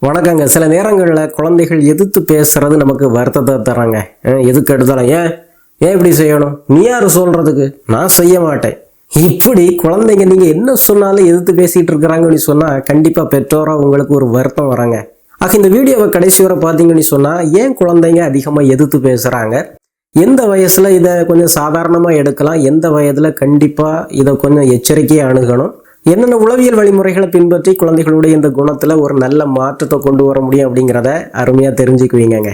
வணக்கங்க. சில நேரங்களில் குழந்தைகள் எதிர்த்து பேசுறது நமக்கு வருத்தத்தை தராங்க. எதுக்கு எடுத்தாலும் ஏன் ஏன் இப்படி செய்யணும், நீ யார் சொல்றதுக்கு, நான் செய்ய மாட்டேன். இப்படி குழந்தைங்க நீங்க என்ன சொன்னாலும் எதிர்த்து பேசிட்டு இருக்கிறாங்கன்னு சொன்னா கண்டிப்பா பெற்றோரா உங்களுக்கு ஒரு வருத்தம் வராங்க. ஆக இந்த வீடியோவை கடைசி வரை பார்த்தீங்கன்னு சொன்னா ஏன் குழந்தைங்க அதிகமா எதிர்த்து பேசுறாங்க, எந்த வயசுல இதை கொஞ்சம் சாதாரணமா எடுக்கலாம், எந்த வயதுல கண்டிப்பா இதை கொஞ்சம் எச்சரிக்கையா அணுகணும், என்னென்ன உளவியல் வழிமுறைகளை பின்பற்றி குழந்தைகளுடைய இந்த குணத்துல ஒரு நல்ல மாற்றத்தை கொண்டு வர முடியும் அப்படிங்கிறத அருமையா தெரிஞ்சுக்குவீங்க.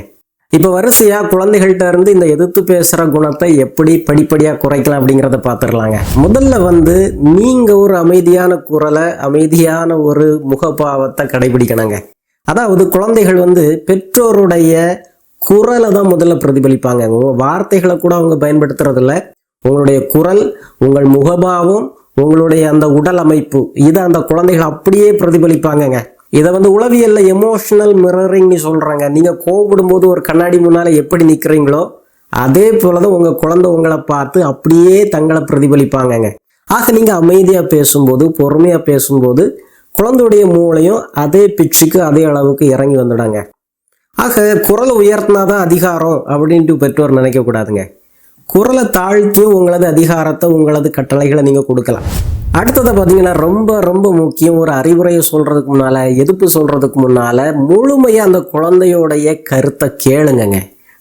இப்ப வரிசையா குழந்தைகள்கிட்ட இருந்து இந்த எதிர்த்து பேசுற குணத்தை எப்படி படிப்படியா குறைக்கலாம் அப்படிங்கிறத பார்த்துடலாங்க. முதல்ல நீங்க ஒரு அமைதியான குரலை, அமைதியான ஒரு முகபாவத்தை கடைபிடிக்கணுங்க. அதாவது குழந்தைகள் பெற்றோருடைய குரலை தான் முதல்ல பிரதிபலிப்பாங்க. உங்க வார்த்தைகளை கூட அவங்க பயன்படுத்துறதில்ல. உங்களுடைய குரல், உங்கள் முகபாவம், உங்களுடைய அந்த உடல் அமைப்பு, இதை அந்த குழந்தைகள் அப்படியே பிரதிபலிப்பாங்கங்க. இதை உளவியல்ல எமோஷனல் மிரரிங் சொல்றாங்க. நீங்க கோபப்படும் போது ஒரு கண்ணாடி முன்னால எப்படி நிக்கிறீங்களோ அதே போலதான் உங்க குழந்தை உங்களை பார்த்து அப்படியே தங்களை பிரதிபலிப்பாங்கங்க. ஆக நீங்க அமைதியா பேசும்போது, பொறுமையா பேசும்போது குழந்தையுடைய மூளையும் அதே பிச்சுக்கு அதே அளவுக்கு இறங்கி வந்துடாங்க. ஆக குரலை உயர்த்தினாதான் அதிகாரம் அப்படின்ட்டு பெற்றோர் நினைக்க கூடாதுங்க. குரலை தாழ்த்தியும் உங்களது அதிகாரத்தை, உங்களது கட்டளைகளை நீங்க கொடுக்கலாம். அடுத்ததை பார்த்தீங்கன்னா ரொம்ப ரொம்ப முக்கியம். ஒரு அறிவுரையை சொல்றதுக்கு முன்னால, எதிர்ப்பு சொல்றதுக்கு முன்னால முழுமையா அந்த குழந்தையோடைய கருத்தை கேளுங்க.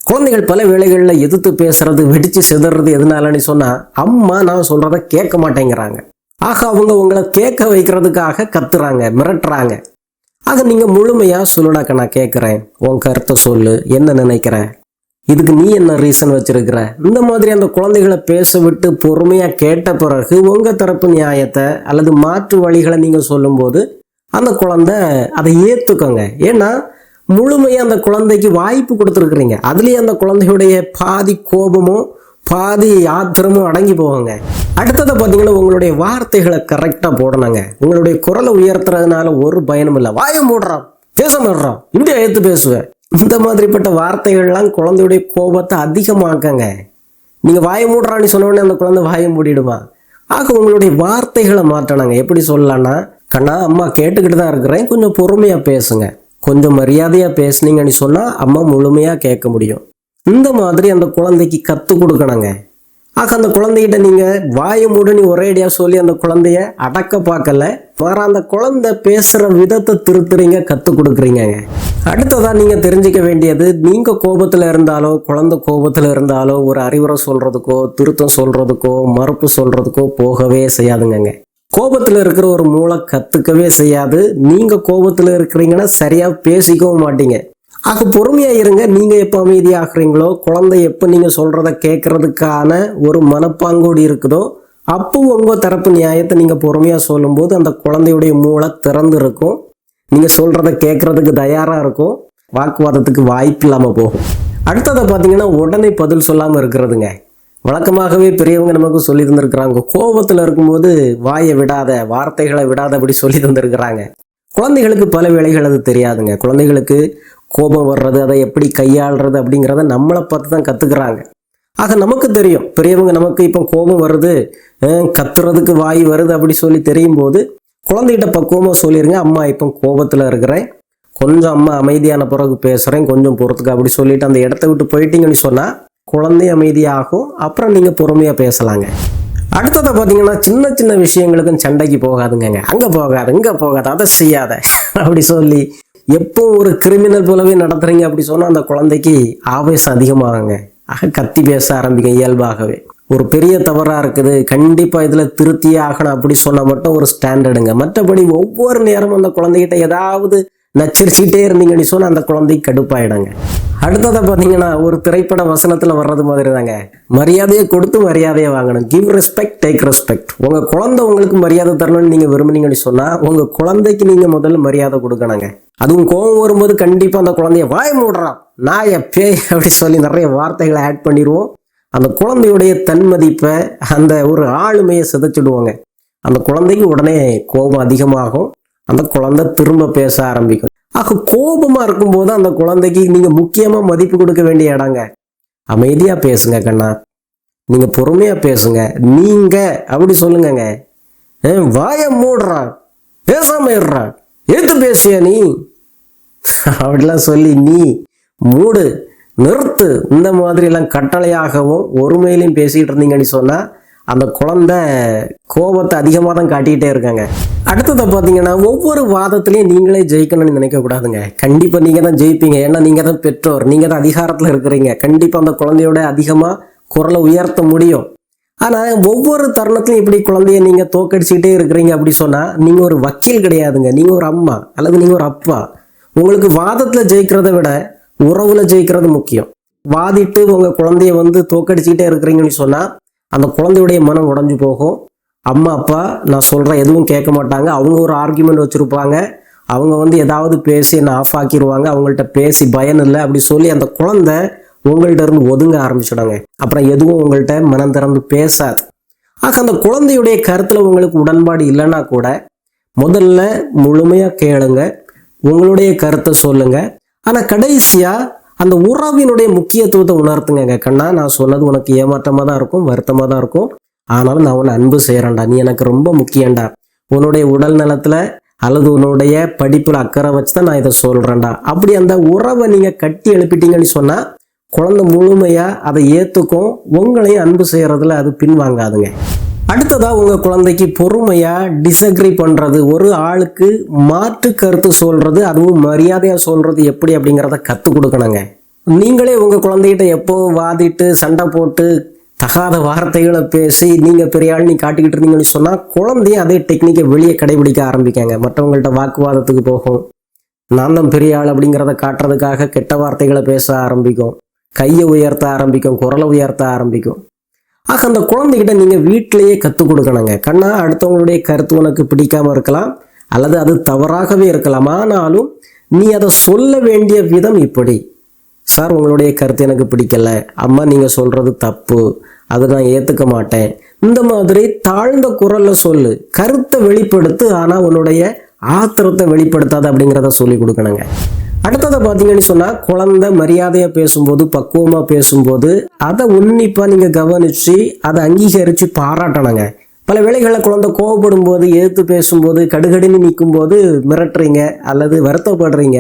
குழந்தைகள் பல வேளைகளில் எதிர்த்து பேசுறது, வெடிச்சு சிதறது எதனாலன்னு சொன்னா அம்மா நான் சொல்றதை கேட்க மாட்டேங்கிறாங்க. ஆக அவங்க உங்களை கேட்க வைக்கிறதுக்காக கத்துறாங்க, மிரட்டுறாங்க. ஆக நீங்க முழுமையா சொல்லுடாக்க, நான் கேட்கிறேன், உன் கருத்தை சொல்லு, என்ன நினைக்கிற, இதுக்கு நீ என்ன ரீசன் வச்சிருக்கிற, இந்த மாதிரி அந்த குழந்தைகளை பேச விட்டு பொறுமையா கேட்ட பிறகு உங்க தரப்பு நியாயத்தை அல்லது மாற்று வழிகளை நீங்க சொல்லும்போது அந்த குழந்தை அதை ஏத்துக்கோங்க. ஏன்னா முழுமையா அந்த குழந்தைக்கு வாய்ப்பு கொடுத்துருக்குறீங்க. அதுலயே அந்த குழந்தையுடைய பாதி கோபமும் பாதி ஆத்திரமும் அடங்கி போவாங்க. அடுத்ததை பார்த்தீங்கன்னா உங்களுடைய வார்த்தைகளை கரெக்டா போடணுங்க. உங்களுடைய குரலை உயர்த்துறதுனால ஒரு பயனும் இல்லை. வாயை மூடுறான், பேச மாடுறான், இப்படியா ஏத்து பேசுவேன், இந்த மாதிரிப்பட்ட வார்த்தைகள்லாம் குழந்தையுடைய கோபத்தை அதிகமாக்கங்க. நீங்க வாயை மூடுறான்னு சொன்ன உடனே அந்த குழந்தை வாயை மூடிடுமா. ஆக உங்களுடைய வார்த்தைகளை மாற்றணுங்க. எப்படி சொல்லலாம்னா, கண்ணா அம்மா கேட்டுக்கிட்டு தான் இருக்கிறேன், கொஞ்சம் பொறுமையா பேசுங்க, கொஞ்சம் மரியாதையா பேசுனீங்கன்னு சொன்னா அம்மா முழுமையா கேட்க முடியும். இந்த மாதிரி அந்த குழந்தைக்கு கத்து கொடுக்கணுங்க. ஆக அந்த குழந்தைகிட்ட நீங்க வாயை மூடுன்னு ஒரேடியா சொல்லி அந்த குழந்தைய அடக்க பார்க்கல, வேற அந்த குழந்தை பேசுற விதத்தை திருத்துறீங்க, கத்து கொடுக்குறீங்க. அடுத்ததா நீங்க தெரிஞ்சுக்க வேண்டியது, நீங்க கோபத்துல இருந்தாலோ குழந்தை கோபத்துல இருந்தாலோ ஒரு அறிவுரை சொல்றதுக்கோ திருத்தம் சொல்றதுக்கோ மறுப்பு சொல்றதுக்கோ போகவே செய்யாதுங்க. கோபத்துல இருக்கிற ஒரு மூளை கத்துக்கவே செய்யாது. நீங்க கோபத்துல இருக்கிறீங்கன்னா சரியா பேசிக்கவும் மாட்டீங்க. ஆக பொறுமையா இருங்க. நீங்க எப்ப அமைதியாகிறீங்களோ, குழந்தை எப்ப நீங்க சொல்றத கேட்கறதுக்கான ஒரு மனப்பாங்கோடு இருக்குதோ அப்போ உங்க தரப்பு நியாயத்தை நீங்க பொறுமையா சொல்லும் போது அந்த குழந்தையுடைய மூளை திறந்து இருக்கும். நீங்க சொல்றத கேட்கறதுக்கு தயாரா இருக்கும். வாக்குவாதத்துக்கு வாய்ப்பு இல்லாம போகும். அடுத்ததை பார்த்தீங்கன்னா உடனே பதில் சொல்லாம இருக்கிறதுங்க. வழக்கமாகவே பெரியவங்க நமக்கு சொல்லி தந்திருக்கிறாங்க, கோபத்துல இருக்கும்போது வாயை விடாத, வார்த்தைகளை விடாத அப்படி சொல்லி தந்திருக்கிறாங்க. குழந்தைகளுக்கு பல வேளைகள் அது தெரியாதுங்க. குழந்தைகளுக்கு கோபம் வர்றது, அதை எப்படி கையாளுறது அப்படிங்கிறத நம்மளை பார்த்து தான் கத்துக்கிறாங்க. ஆக நமக்கு தெரியும், பெரியவங்க நமக்கு இப்போ கோபம் வருது, கத்துறதுக்கு வாய் வருது அப்படி சொல்லி தெரியும் போது குழந்தைகிட்ட பக்குவமா சொல்லிருங்க, அம்மா இப்போ கோபத்துல இருக்கிறேன், கொஞ்சம் அம்மா அமைதியான பிறகு பேசுறேன், கொஞ்சம் பொறுத்துக்க அப்படி சொல்லிட்டு அந்த இடத்த விட்டு போயிட்டீங்கன்னு சொன்னா குழந்தை அமைதியாகும். அப்புறம் நீங்க பொறுமையா பேசலாங்க. அடுத்ததை பார்த்தீங்கன்னா சின்ன சின்ன விஷயங்களுக்கும் சண்டைக்கு போகாதுங்க. அங்க போகாது, இங்க போகாது, அதை செய்யாத அப்படி சொல்லி எப்போ ஒரு கிரிமினல் போலவே நடத்துறீங்க அப்படி சொன்னா அந்த குழந்தைக்கு ஆவேசம் அதிகமாகுங்க. ஆக கத்தி பேச ஆரம்பிங்க இயல்பாகவே. ஒரு பெரிய தவறா இருக்குது, கண்டிப்பா இதுல திருத்தியே ஆகணும் அப்படி சொன்னா மட்டும் ஒரு ஸ்டாண்டர்டுங்க. மற்றபடி ஒவ்வொரு நேரமும் அந்த குழந்தைகிட்ட ஏதாவது நச்சரிச்சுட்டே இருந்தீங்கன்னு சொன்னா அந்த குழந்தைக்கு கடுப்பாயிடுங்க. அடுத்ததை பார்த்தீங்கன்னா ஒரு திரைப்பட வசனத்துல வர்றது மாதிரி தாங்க, மரியாதையை கொடுத்து மரியாதையை வாங்கணும். Give respect, take respect. உங்க குழந்தை உங்களுக்கு மரியாதை தரணும்னு நீங்க விரும்புனீங்கன்னு சொன்னா உங்க குழந்தைக்கு நீங்க முதல்ல மரியாதை கொடுக்கணுங்க. அதுவும் கோபம் வரும்போது கண்டிப்பா அந்த குழந்தைய வாய் மூடுறான், நாய பேய் அப்படி சொல்லி நிறைய வார்த்தைகளை ஆட் பண்ணிடுவோம். அந்த குழந்தையுடைய தன்மதிப்பை, அந்த ஒரு ஆளுமையை சிதைச்சிடுவோங்க. அந்த குழந்தைக்கு உடனே கோபம் அதிகமாகும். அந்த குழந்தை திரும்ப பேச ஆரம்பிக்கும். ஆக கோபமா இருக்கும்போது அந்த குழந்தைக்கு நீங்க முக்கியமா மதிப்பு கொடுக்க வேண்டிய இடங்க. அமைதியா பேசுங்க கண்ணா, நீங்க பொறுமையா பேசுங்க, நீங்க அப்படி சொல்லுங்க. வாய மூடுறான், பேசாம இருறான், எது பேசிய நீ, அப்படிலாம் சொல்லி நீ மூடு, நிறுத்து, இந்த மாதிரிலாம் கட்டளையாகவும் ஒருமையிலையும் பேசிகிட்டு இருந்தீங்கன்னு சொன்னால் அந்த குழந்தை கோபத்தை அதிகமாக தான் காட்டிக்கிட்டே இருக்காங்க. அடுத்ததை பார்த்தீங்கன்னா, ஒவ்வொரு வாதத்துலேயும் நீங்களே ஜெயிக்கணும்னு நினைக்கக்கூடாதுங்க. கண்டிப்பாக நீங்கள் தான் ஜெயிப்பீங்க. ஏன்னா நீங்கள் தான் பெற்றோர், நீங்கள் தான் அதிகாரத்தில் இருக்கிறீங்க. கண்டிப்பாக அந்த குழந்தையோட அதிகமாக குரலை உயர்த்த முடியும். ஆனால் ஒவ்வொரு தருணத்துலையும் இப்படி குழந்தைய நீங்கள் தோக்கடிச்சுக்கிட்டே இருக்கிறீங்க அப்படி சொன்னால் நீங்கள் ஒரு வக்கீல் கிடையாதுங்க. நீங்கள் ஒரு அம்மா அல்லது நீங்கள் ஒரு அப்பா. உங்களுக்கு வாதத்தில் ஜெயிக்கிறத விட உறவுல ஜெயிக்கிறது முக்கியம். வாதிட்டு உங்கள் குழந்தைய தோக்கடிச்சுக்கிட்டே இருக்கிறீங்கன்னு சொன்னால் அந்த குழந்தையுடைய மனம் உடைஞ்சு போகும். அம்மா அப்பா நான் சொல்கிறேன் எதுவும் கேட்க மாட்டாங்க. அவங்க ஒரு ஆர்கியூமெண்ட் வச்சுருப்பாங்க. அவங்க ஏதாவது பேசி என்னை ஆஃப் ஆக்கிடுவாங்க. அவங்கள்ட்ட பேசி பயன் இல்லை அப்படி சொல்லி அந்த குழந்தை உங்கள்கிட்ட இருந்து ஒதுங்க ஆரம்பிச்சிடுங்க. அப்புறம் எதுவும் உங்கள்கிட்ட மனம் திறந்து பேசாது. ஆக அந்த குழந்தையுடைய கருத்தில் உங்களுக்கு உடன்பாடு இல்லைன்னா கூட முதல்ல முழுமையாக கேளுங்க, உங்களுடைய கருத்தை சொல்லுங்க. ஆனால் கடைசியாக அந்த உறவினுடைய முக்கியத்துவத்தை உணர்த்துங்க. கண்ணா, நான் சொன்னது உனக்கு ஏமாற்றமாக தான் இருக்கும், வருத்தமாக தான் இருக்கும். ஆனாலும் நான் உன்னை அன்பு செய்கிறேன்டா, நீ எனக்கு ரொம்ப முக்கியம்டா. உன்னுடைய உடல் நலத்தில் அல்லது உன்னுடைய படிப்பில் அக்கறை வச்சு தான் நான் இதை சொல்கிறேன்டா. அப்படி அந்த உறவை நீங்கள் கட்டி எழுப்பிட்டீங்கன்னு சொன்னால் குழந்தை முழுமையாக அதை ஏற்றுக்கும். உங்களையும் அன்பு செய்கிறதுல அது பின்வாங்காதுங்க. அடுத்ததாக உங்கள் குழந்தைக்கு பொறுமையாக டிஸ்அக்ரி பண்ணுறது, ஒரு ஆளுக்கு மாற்று கருத்து சொல்கிறது, அதுவும் மரியாதையாக சொல்கிறது எப்படி அப்படிங்கிறத கற்றுக் கொடுக்கணுங்க. நீங்களே உங்கள் குழந்தைகிட்ட எப்போவும் வாதிட்டு சண்டை போட்டு தகாத வார்த்தைகளை பேசி நீங்கள் பெரிய ஆள் நீ காட்டிக்கிட்டு இருந்தீங்கன்னு சொன்னால் குழந்தைய அதே டெக்னிக்கை வெளியே கடைபிடிக்க ஆரம்பிக்காங்க. மற்றவங்கள்ட்ட வாக்குவாதத்துக்கு போகும். நான் தான் பெரிய ஆள் அப்படிங்கிறத காட்டுறதுக்காக கெட்ட வார்த்தைகளை பேச ஆரம்பிக்கும், கையை உயர்த்த ஆரம்பிக்கும், குரலை உயர்த்த ஆரம்பிக்கும். ஆக அந்த குழந்தைகிட்ட நீங்கள் வீட்டிலையே கற்றுக் கொடுக்கணுங்க. கண்ணா, அடுத்தவங்களுடைய கருத்து உனக்கு பிடிக்காமல் இருக்கலாம் அல்லது அது தவறாகவே இருக்கலாம். ஆனாலும் நீ அதை சொல்ல வேண்டிய விதம் இப்படி. சார், உங்களுடைய கருத்து எனக்கு பிடிக்கல, அம்மா நீங்கள் சொல்கிறது தப்பு, அதை நான் ஏற்றுக்க மாட்டேன். இந்த மாதிரி தாழ்ந்த குரலில் சொல்லு, கருத்தை வெளிப்படுத்து, ஆனால் உன்னுடைய ஆத்திரத்தை வெளிப்படுத்தாது அப்படிங்கிறத சொல்லி கொடுக்கணுங்க. அடுத்ததை பார்த்தீங்கன்னு சொன்னால், குழந்தை மரியாதையாக பேசும்போது, பக்குவமாக பேசும்போது அதை உன்னிப்பாக நீங்கள் கவனித்து அதை அங்கீகரித்து பாராட்டணுங்க. பல வேளைகளில் குழந்தை கோவப்படும் போது, எதிர்த்து பேசும்போது, கடுகடுன்னு நிற்கும்போது மிரட்டுறீங்க அல்லது வருத்தப்படுறீங்க.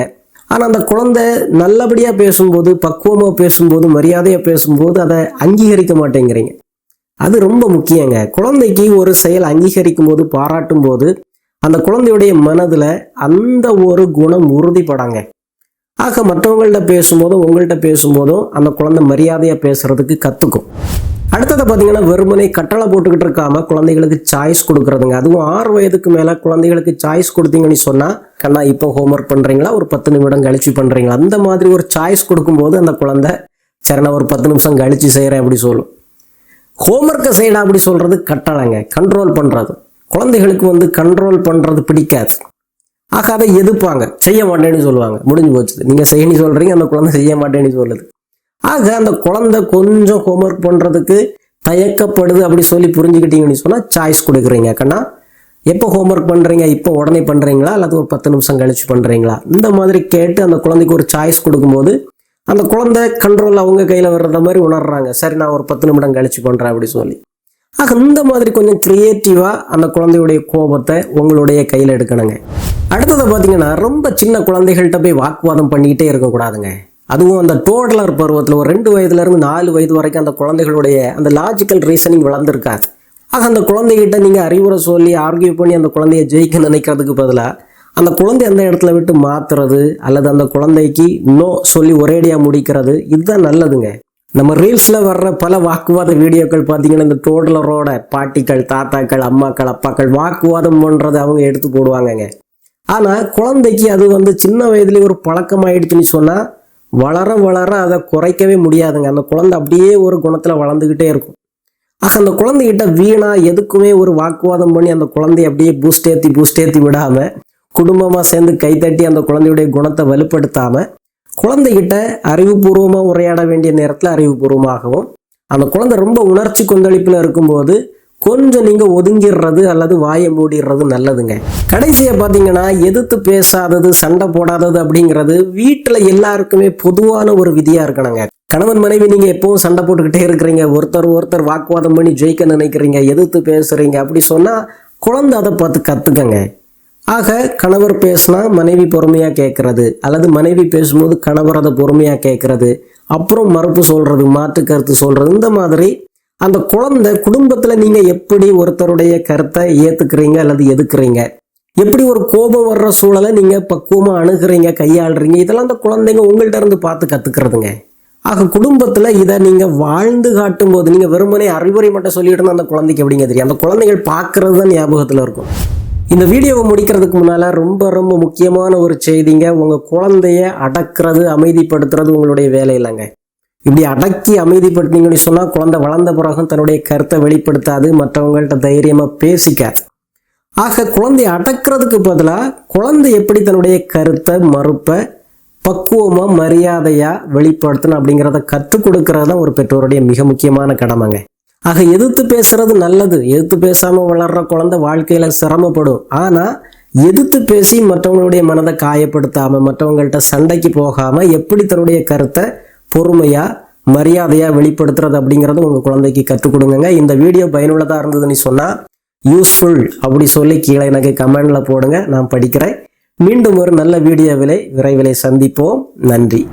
ஆனால் அந்த குழந்தை நல்லபடியாக பேசும்போது, பக்குவமாக பேசும்போது, மரியாதையாக பேசும்போது அதை அங்கீகரிக்க மாட்டேங்கிறீங்க. அது ரொம்ப முக்கியங்க. குழந்தைக்கு ஒரு செயல் அங்கீகரிக்கும் போது, பாராட்டும் போது அந்த குழந்தையுடைய மனதில் அந்த ஒரு குணம் உறுதிப்படாங்க. ஆக மற்றவங்கள்ட்ட பேசும்போதும் உங்கள்கிட்ட பேசும்போதும் அந்த குழந்தை மரியாதையாக பேசுறதுக்கு கற்றுக்கும். அடுத்ததை பார்த்தீங்கன்னா, வெறுமனை கட்டளை போட்டுக்கிட்டு இருக்காம குழந்தைகளுக்கு சாய்ஸ் கொடுக்குறதுங்க. அதுவும் 6 வயதுக்கு மேலே குழந்தைகளுக்கு சாய்ஸ் கொடுத்தீங்கன்னு சொன்னால், கண்ணா இப்போ ஹோம்ஒர்க் பண்ணுறீங்களா, ஒரு 10 நிமிடம் கழிச்சு பண்ணுறீங்களா, அந்த மாதிரி ஒரு சாய்ஸ் கொடுக்கும்போது அந்த குழந்தை சரி நான் ஒரு 10 நிமிஷம் கழிச்சு செய்கிறேன் அப்படி சொல்லும். ஹோம்ஒர்க்கை செய்யலாம் அப்படி சொல்கிறது கட்டளைங்க, கண்ட்ரோல் பண்ணுறது. குழந்தைகளுக்கு கண்ட்ரோல் பண்ணுறது பிடிக்காது. ஆக அதை எதிர்ப்பாங்க, செய்ய மாட்டேன்னு சொல்லுவாங்க. முடிஞ்சு போச்சு, நீங்கள் செய்யணும்னு சொல்கிறீங்க, அந்த குழந்தை செய்ய மாட்டேன்னு சொல்லுது. ஆக அந்த குழந்தை கொஞ்சம் ஹோம்ஒர்க் பண்ணுறதுக்கு தயக்கப்படுது அப்படி சொல்லி புரிஞ்சுக்கிட்டீங்கன்னு சொன்னால் சாய்ஸ் கொடுக்குறீங்க. கண்ணா, எப்போ ஹோம்ஒர்க் பண்ணுறீங்க, இப்போ உடனே பண்ணுறீங்களா அல்லது ஒரு 10 நிமிஷம் கழிச்சு பண்ணுறீங்களா, இந்த மாதிரி கேட்டு அந்த குழந்தைக்கு ஒரு சாய்ஸ் கொடுக்கும்போது அந்த குழந்தை கண்ட்ரோல் அவங்க கையில் வர்றத மாதிரி உணர்றாங்க. சரி நான் ஒரு 10 நிமிடம் கழிச்சு பண்ணுறேன் அப்படி சொல்லி. ஆக இந்த மாதிரி கொஞ்சம் கிரியேட்டிவாக அந்த குழந்தையுடைய கோபத்தை உங்களுடைய கையில் எடுக்கணுங்க. அடுத்ததை பார்த்தீங்கன்னா, ரொம்ப சின்ன குழந்தைகள்கிட்ட போய் வாக்குவாதம் பண்ணிக்கிட்டே இருக்கக்கூடாதுங்க. அதுவும் அந்த டோடலர் பருவத்தில் ஒரு 2 வயதுலேருந்து 4 வயது வரைக்கும் அந்த குழந்தைகளுடைய அந்த லாஜிக்கல் ரீசனிங் வளர்ந்துருக்காது. ஆக அந்த குழந்தைகிட்ட நீங்கள் அறிவுரை சொல்லி ஆர்கியூ பண்ணி அந்த குழந்தைய ஜெயிக்க நினைக்கிறதுக்கு பதிலாக அந்த குழந்தை அந்த இடத்துல விட்டு மாற்றுறது அல்லது அந்த குழந்தைக்கு நோ சொல்லி ஒரேடியாக முடிக்கிறது, இதுதான் நல்லதுங்க. நம்ம ரீல்ஸில் வர்ற பல வாக்குவாத வீடியோக்கள் பார்த்தீங்கன்னா, இந்த டோடலரோட பாட்டிகள், தாத்தாக்கள், அம்மாக்கள், அப்பாக்கள் வாக்குவாதம் பண்ணுறதை அவங்க எடுத்து போடுவாங்கங்க. ஆனால் குழந்தைக்கு அது சின்ன வயதுலேயே ஒரு பழக்கமாயிடுச்சுன்னு சொன்னால் வளர வளர அதை குறைக்கவே முடியாதுங்க. அந்த குழந்தை அப்படியே ஒரு குணத்தில் வளர்ந்துக்கிட்டே இருக்கும். ஆக அந்த குழந்தைகிட்ட வீணா எதுக்குமே ஒரு வாக்குவாதம் பண்ணி அந்த குழந்தைய அப்படியே பூஸ்டேத்தி விடாமல் குடும்பமாக சேர்ந்து கைத்தட்டி அந்த குழந்தையுடைய குணத்தை வலுப்படுத்தாமல் குழந்தைகிட்ட அறிவுபூர்வமாக உரையாட வேண்டிய நேரத்தில் அறிவுபூர்வமாகவும், அந்த குழந்தை ரொம்ப உணர்ச்சி கொந்தளிப்பில் இருக்கும்போது கொஞ்சம் நீங்கள் ஒதுங்கிடுறது அல்லது வாயை மூடிடுறது நல்லதுங்க. கடைசியாக பார்த்தீங்கன்னா, எதிர்த்து பேசாதது, சண்டை போடாதது அப்படிங்கிறது வீட்டில் எல்லாருக்குமே பொதுவான ஒரு விதியாக இருக்கணுங்க. கணவன் மனைவி நீங்கள் எப்பவும் சண்டை போட்டுக்கிட்டே இருக்கிறீங்க, ஒருத்தர் வாக்குவாதம் பண்ணி ஜெயிக்க நினைக்கிறீங்க, எதிர்த்து பேசுகிறீங்க அப்படி சொன்னால் குழந்தை அதை பார்த்து கற்றுக்கங்க. ஆக கணவர் பேசினா மனைவி பொறுமையாக கேட்கறது, அல்லது மனைவி பேசும்போது கணவர் அதை பொறுமையாக கேட்கறது, அப்புறம் மறுப்பு சொல்றது, மாற்று கருத்து சொல்றது, இந்த மாதிரி அந்த குழந்தை குடும்பத்தில் நீங்கள் எப்படி ஒருத்தருடைய கருத்தை ஏற்றுக்கிறீங்க அல்லது எதுக்குறீங்க, எப்படி ஒரு கோபம் வர்ற சூழலை நீங்கள் பக்குவமாக அணுகிறீங்க, கையாளுறீங்க, இதெல்லாம் அந்த குழந்தைங்க உங்கள்கிட்ட இருந்து பார்த்து கற்றுக்கிறதுங்க. ஆக குடும்பத்தில் இதை நீங்கள் வாழ்ந்து காட்டும் போது, நீங்கள் வெறுமனே அறிவுரை மட்டும் சொல்லிட்டு இருந்தால் அந்த குழந்தைக்கு எப்படிங்க தெரியும்? அந்த குழந்தைகள் பார்க்கறது தான் ஞாபகத்தில் இருக்கும். இந்த வீடியோவை முடிக்கிறதுக்கு முன்னால் ரொம்ப ரொம்ப முக்கியமான ஒரு செய்திங்க. உங்கள் குழந்தைய அடக்கிறது, அமைதிப்படுத்துறது உங்களுடைய வேலை இல்லைங்க. இப்படி அடக்கி அமைதிப்படுத்திங்கன்னு சொன்னால் குழந்தை வளர்ந்த பிறகும் தன்னுடைய கருத்தை வெளிப்படுத்தாது, மற்றவங்கள்ட்ட தைரியமாக பேசிக்காது. ஆக குழந்தைய அடக்கிறதுக்கு பதிலாக குழந்தை எப்படி தன்னுடைய கருத்தை, மறுப்பை பக்குவமாக மரியாதையாக வெளிப்படுத்தணும் அப்படிங்கிறத கற்றுக் கொடுக்கறது தான் ஒரு பெற்றோருடைய மிக முக்கியமான கடமைங்க. ஆக எதிர்த்து பேசுறது நல்லது. எதிர்த்து பேசாமல் வளர்கிற குழந்தை வாழ்க்கையில் சிரமப்படும். ஆனால் எதிர்த்து பேசி மற்றவங்களுடைய மனதை காயப்படுத்தாமல், மற்றவங்கள்ட்ட சண்டைக்கு போகாமல் எப்படி தன்னுடைய கருத்தை பொறுமையாக மரியாதையாக வெளிப்படுத்துறது அப்படிங்கிறது உங்கள் குழந்தைக்கு கற்றுக் கொடுங்க. இந்த வீடியோ பயனுள்ளதாக இருந்ததுன்னு சொன்னால் யூஸ்ஃபுல் அப்படி சொல்லி கீழே எனக்கு கமெண்டில் போடுங்க, நான் படிக்கிறேன். மீண்டும் ஒரு நல்ல வீடியோவிலே விரைவிலே சந்திப்போம். நன்றி.